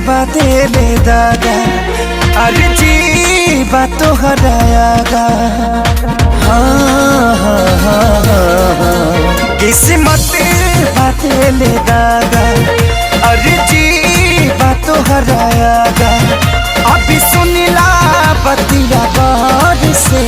बदले दादा अरे जी बात तो हरायागा। हाँ हाँ हाँ हाँ किस्मत बदले दादा अरे जी बात तो हरायागा। अभी सुनिला बतिया बार से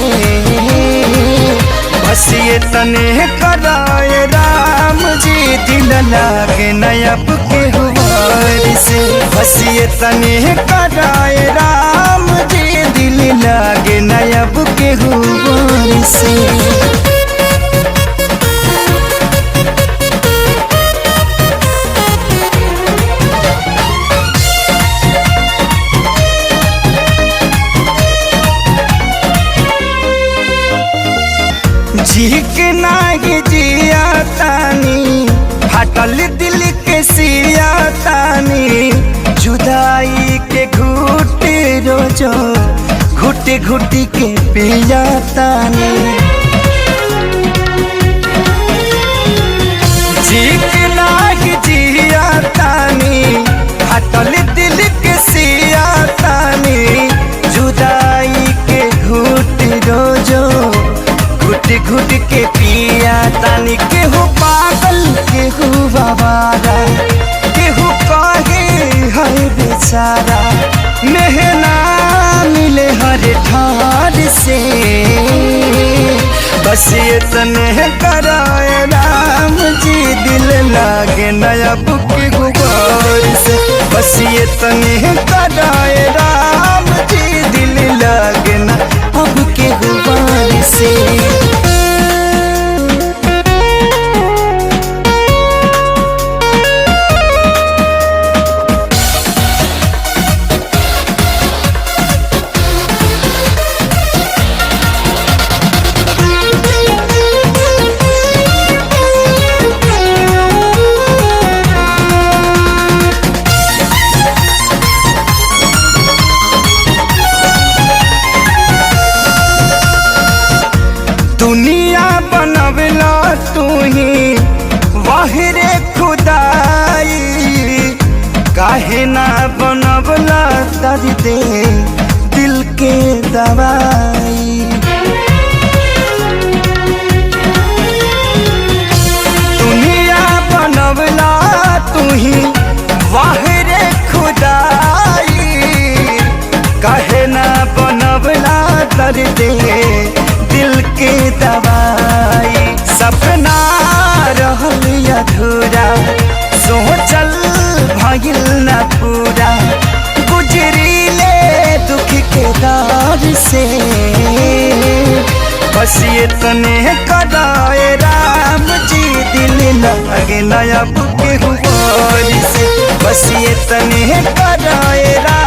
बस ये तने कराए राम जी दिल लागे नयब के हुआर से। बस ये तने कराए राम जी दिल लागे नयब के हुआर से। जी के नागी जिया तानी हटल दिल के सिया तानी जुदाई के घुट रोजो घुट घुट के पिया तानी। जी के नागी जिया तानी हटल दिल के सिया तानी जुदाई के घुट रोजो घुट घुट के पिया तानी। केहू पागल केहू बाबारा केहू कहे है बेचारा मेहना मिले हर ठार से। बस ये तने कराए राम जी दिल लागे नयब के गुबार से। बस ये तने कराए राम जी दिल लागे ना अब के गुबार से। दुनिया बनवला तू ही वाहिरे खुदाई काहे ना बनवला दर्द दिल के दवाई। दुनिया बनवला तू ही वाहिरे खुदाई काहे ना बनवला दर्द दिल के दवाई। सपना रहल अधूरा सोचल भइल न पूरा गुजरीले दुख के दौर से। बस ये तने कराए राम जी दिल लागे नयब के हुआर से। बस ये तने कराए राम